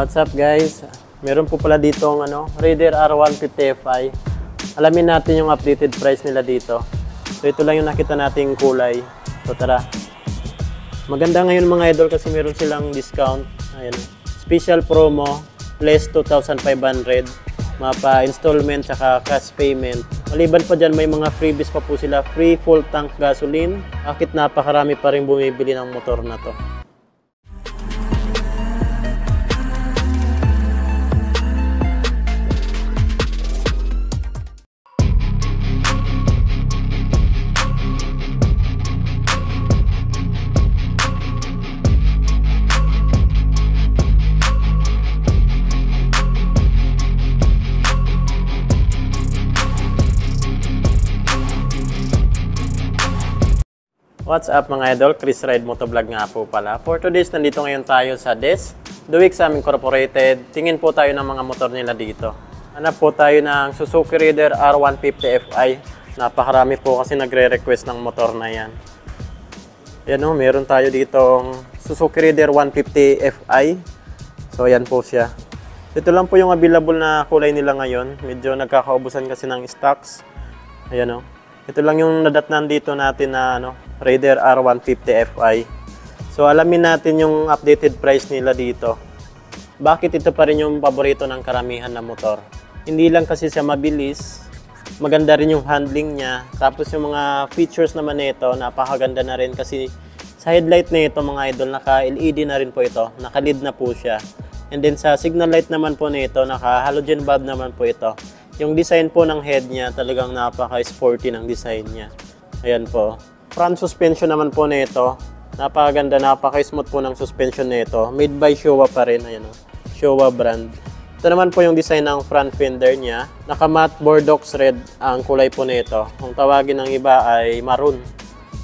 What's up guys? Meron po pala dito ang Raider R150 Fi. Alamin natin yung updated price nila dito. So ito lang yung nakita nating kulay. So tara. Maganda ngayon mga idol kasi meron silang discount. Ayan. Special promo, less 2,500. Mapa installment saka cash payment. Maliban pa dyan, may mga freebies pa po sila. Free full tank gasoline. Bakit napakarami pa rin bumibili ng motor na to. What's up mga idol? Chris Ride Motovlog nga po pala. For today's, nandito ngayon tayo sa DES Duwixam Incorporated. Tingin po tayo ng mga motor nila dito. Hanap po tayo ng Suzuki Raider R150 Fi. Napakarami po kasi nagre-request ng motor na yan. Yan o, meron tayo ditong Suzuki Raider 150 Fi. So yan po siya. Ito lang po yung available na kulay nila ngayon. Medyo nagkakaubusan kasi ng stocks. Ayan o. Ito lang yung nadatnan dito natin na Raider R150 Fi. So alamin natin yung updated price nila dito. Bakit ito pa rin yung paborito ng karamihan na motor? Hindi lang kasi siya mabilis, maganda rin yung handling niya. Tapos yung mga features naman nito, napakaganda na rin kasi sa headlight nito mga idol, naka-LED na rin po ito, naka-LED na po siya. And then sa signal light naman po nito, naka-halogen bulb naman po ito. Yung design po ng head niya, talagang napaka-sporty ng design niya. Ayan po. Front suspension naman po nito, napakaganda, napaka-smooth po ng suspension nito. Made by Showa pa rin, ayan o. Showa brand. Ito naman po yung design ng front fender niya. Naka-matte Bordeaux red ang kulay po nito. Kung tawagin ng iba ay maroon.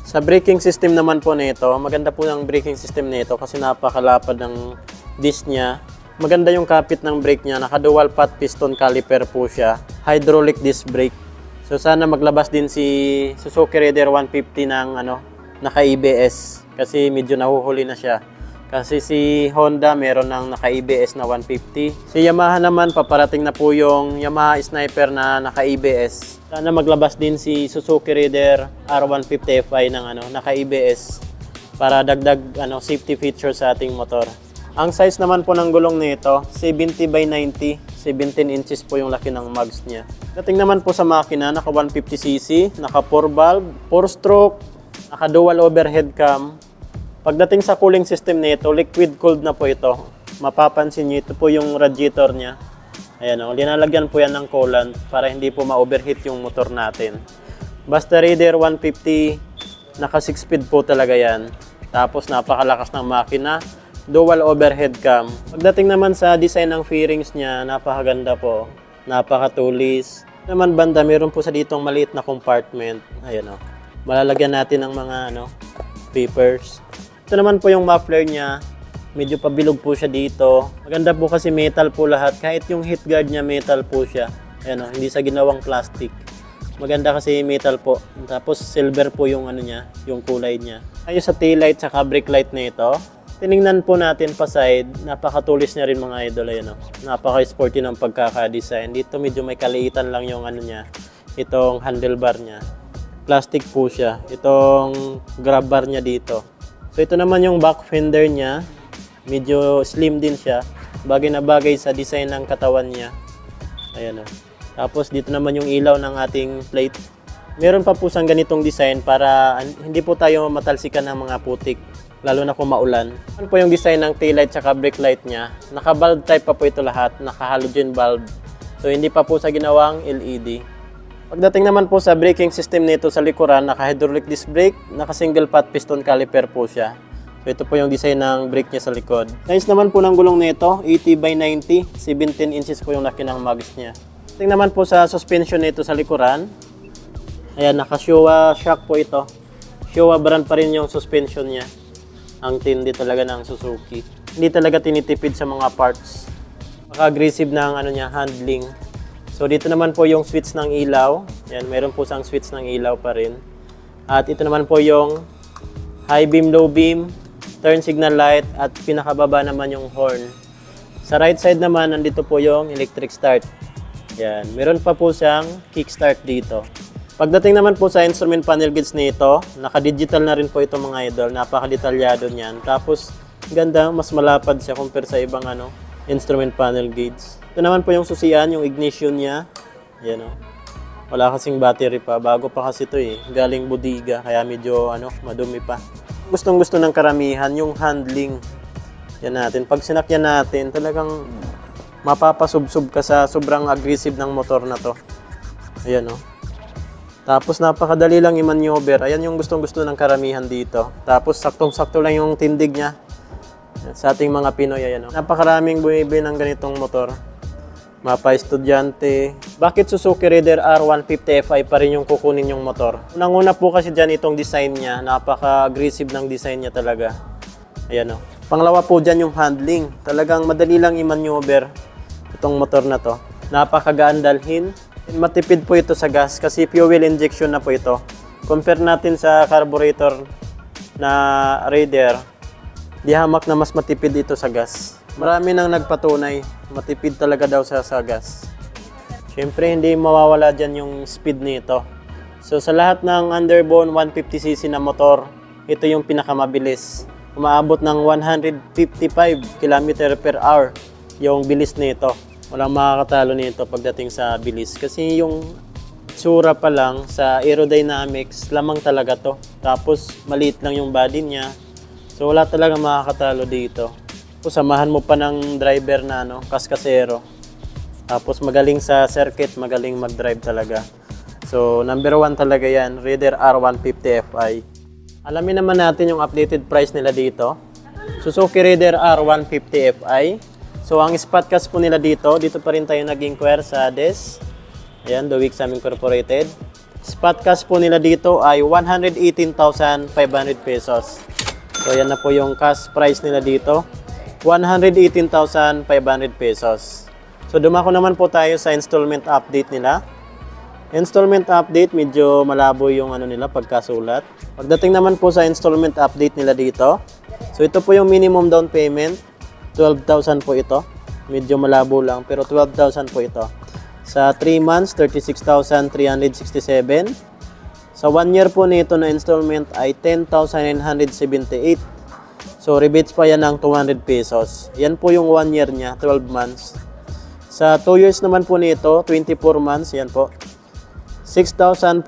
Sa braking system naman po nito, maganda po ng braking system nito kasi napakalapad ng disc niya. Maganda yung kapit ng brake niya, naka-dual pot piston caliper po siya. Hydraulic disc brake. So sana maglabas din si Suzuki Raider 150 ng naka-ABS kasi medyo nahuhuli na siya. Kasi si Honda meron ng naka-ABS na 150. Si Yamaha naman paparating na po yung Yamaha Sniper na naka-ABS. Sana maglabas din si Suzuki Raider R150 Fi ng naka-ABS para dagdag safety feature sa ating motor. Ang size naman po ng gulong nito, 70 by 90, 17 inches po yung laki ng mags niya. Dating naman po sa makina, naka 150cc, naka 4 valve, 4 stroke, naka dual overhead cam. Pagdating sa cooling system nito, liquid cooled na po ito. Mapapansin niyo, ito po yung radiator niya. Ayan o, linalagyan po yan ng coolant para hindi po ma-overheat yung motor natin. Basta Raider 150, naka 6 speed po talaga yan. Tapos napakalakas ng makina. Dual overhead cam. Pagdating naman sa design ng fairings niya, napakaganda po. Napakatulis. Naman banda, meron po sa ditong maliit na compartment. Ayan o. Malalagyan natin ng mga papers. Ito naman po yung muffler niya. Medyo pabilog po siya dito. Maganda po kasi metal po lahat. Kahit yung heat guard niya, metal po siya. Ayan o, hindi sa ginawang plastic. Maganda kasi metal po. Tapos silver po yung niya, yung kulay niya. Ayos sa tail light saka brake light na ito. Tiningnan po natin pa side, napakatulis niya rin mga idol. Ayan o. Napaka-sporty ng pagkaka-design. Dito medyo may kaliitan lang yung niya. Itong handlebar niya. Plastic po siya. Itong grab bar niya dito. So ito naman yung back fender niya. Medyo slim din siya. Bagay na bagay sa design ng katawan niya. Ayan o. Tapos dito naman yung ilaw ng ating plate. Meron pa po siyang ganitong design para hindi po tayo matalsikan ng mga putik. Lalo na kung maulan. Ano po yung design ng taillight at brake light niya? Naka-bulb type pa po ito lahat. Naka-halogen bulb. So hindi pa po sa ginawang LED. Pagdating naman po sa braking system nito sa likuran, naka-hydraulic disc brake, naka-single pot piston caliper po siya. So ito po yung design ng brake niya sa likod. Size naman po ng gulong nito, 80 by 90, 17 inches po yung laki ng mags niya. Tingnan naman po sa suspension nito sa likuran. Ayan, naka-Showa shock po ito. Showa brand pa rin yung suspension niya. Ang tindi talaga ng Suzuki. Hindi talaga tinitipid sa mga parts. Maka-aggressive ng handling. So dito naman po yung switch ng ilaw. Yan, mayroon po sang switch ng ilaw pa rin. At ito naman po yung high beam, low beam, turn signal light, at pinakababa naman yung horn. Sa right side naman, nandito po yung electric start. Yan. Meron pa po siyang kickstart dito. Pagdating naman po sa instrument panel gauge nito, naka-digital na rin po ito mga idol. Napaka-detalyado niyan. Tapos, ganda, mas malapad siya compare sa ibang instrument panel gauge. Ito naman po yung susian, yung ignition niya. Yan o. Wala kasing battery pa. Bago pa kasi ito eh. Galing bodega. Kaya medyo madumi pa. Gustong-gusto ng karamihan yung handling. Yan natin. Pag sinakyan natin, talagang mapapasubsob ka sa sobrang aggressive ng motor na to. Ayan o. Tapos napakadali lang i-maneuver. Ayan yung gustong-gusto ng karamihan dito. Tapos saktong-sakto lang yung tindig niya. Sa ating mga Pinoy, ayan o. Napakaraming bumibili ng ganitong motor. Mapa-estudyante. Bakit Suzuki Raider R150 Fi pa rin yung kukunin yung motor? Unang-una po kasi dyan itong design niya. Napaka-aggressive ng design niya talaga. Ayan o. Pangalawa po dyan yung handling. Talagang madali lang i-maneuver itong motor na to. Napakagaan dalhin. Matipid po ito sa gas kasi fuel injection na po ito. Compare natin sa carburetor na Raider, di hamak na mas matipid ito sa gas. Marami nang nagpatunay, matipid talaga daw sa gas. Siyempre hindi mawawala dyan yung speed nito. So sa lahat ng underbone 150cc na motor, ito yung pinakamabilis. Umaabot ng 155 km/h yung bilis nito. Walang makakatalo nito pagdating sa bilis. Kasi yung tsura pa lang sa aerodynamics, lamang talaga to. Tapos maliit lang yung body niya. So wala talaga makakatalo dito. Kung samahan mo pa ng driver na kaskasero. Tapos magaling sa circuit, magaling mag-drive talaga. So number 1 talaga yan, Raider R150 Fi. Alamin naman natin yung updated price nila dito. Suzuki Raider R150 Fi. So, ang spot cash po nila dito pa rin tayo nag-inquire sa DES. Ayan, Duwixam Incorporated. Spot cash po nila dito ay 118,500 pesos. So, yan na po yung cash price nila dito. 118,500 pesos. So, dumako naman po tayo sa installment update nila. Installment update, medyo malabo yung nila pagkasulat. Pagdating naman po sa installment update nila dito. So, ito po yung minimum down payment. 12,000 po ito. Medyo malabo lang pero 12,000 po ito. Sa 3 months, 36,367. Sa 1 year po nito na installment ay 10,978. So rebates pa yan ng 200 pesos. Yan po yung 1 year niya, 12 months. Sa 2 years naman po nito, 24 months, yan po. 6,457.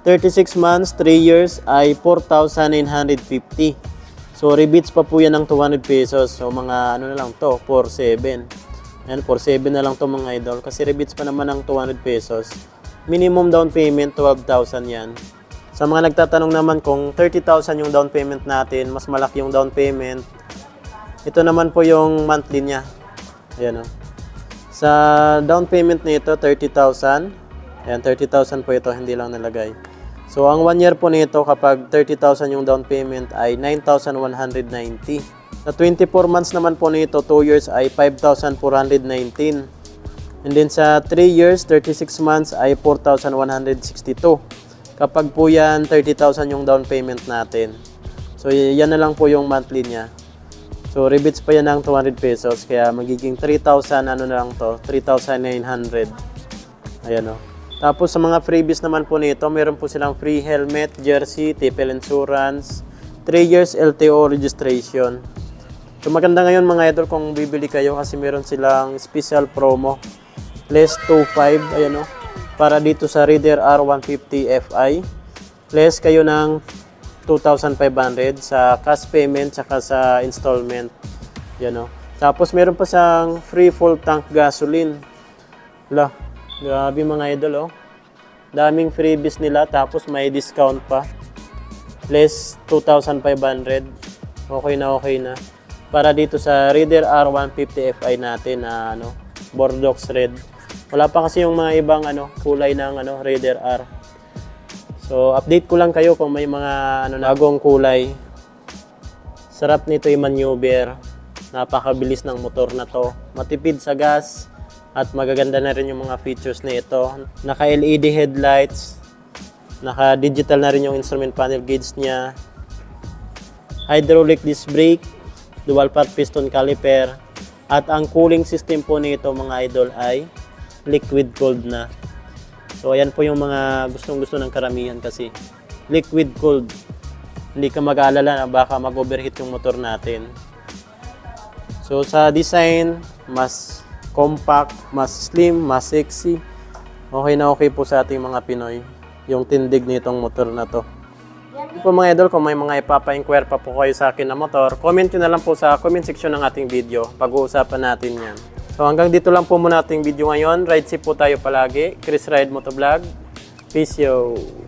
36 months, 3 years ay 4,950. So, rebates pa po yan ng 200 pesos. So, mga na lang to, 4,700. Yan, 4,700 na lang to mga idol. Kasi rebates pa naman ng 200 pesos. Minimum down payment, 12,000 yan. Sa mga nagtatanong naman kung 30,000 yung down payment natin, mas malaki yung down payment. Ito naman po yung monthly niya. Ayan o. Sa down payment nito, 30,000. Ayan, 30,000 po ito, hindi lang nalagay. So, ang 1 year po nito, kapag 30,000 yung down payment, ay 9,190. Sa 24 months naman po nito, 2 years ay 5,419. And then sa 3 years, 36 months ay 4,162. Kapag po yan, 30,000 yung down payment natin. So, yan na lang po yung monthly niya. So, rebates pa yan ng 200 pesos. Kaya magiging 3,000, na lang to, 3,900. Ayan o. Tapos sa mga freebies naman po nito, meron po silang free helmet, jersey, TPL insurance, 3 years LTO registration. So maganda ngayon mga idol kung bibili kayo kasi meron silang special promo. Less 2.5, ayan o, para dito sa Raider R150 Fi. Less kayo ng 2,500 sa cash payment saka sa installment. Yan o. Tapos meron pa siyang free full tank gasoline. Wala. Grabe mga idol, oh. Daming freebies nila, tapos may discount pa. Less 2,500. Okay na. Para dito sa Raider R150 Fi natin na Bordeaux Red. Wala pa kasi yung mga ibang kulay ng Raider R. So, update ko lang kayo kung may mga bagong kulay. Sarap nito i-maneuver. Napakabilis ng motor na to. Matipid sa gas. At magaganda na rin yung mga features na ito. Naka-LED headlights. Naka-digital na rin yung instrument panel gauge niya. Hydraulic disc brake. dual part piston caliper. At ang cooling system po nito mga idol ay liquid cooled na. So ayan po yung mga gustong-gusto ng karamihan kasi liquid cooled. Hindi ka mag-aalala na baka mag-overheat yung motor natin. So sa design, mas compact, mas slim, mas sexy. Okay na okay po sa ating mga Pinoy yung tindig nitong motor na to. Po mga idol, kung may mga ipapa-inquire pa po kayo sa akin na motor, comment nyo na lang po sa comment section ng ating video. Pag-uusapan natin yan. So hanggang dito lang po muna ating video ngayon. Ride safe po tayo palagi. Chris Ride Motovlog. Peace yo!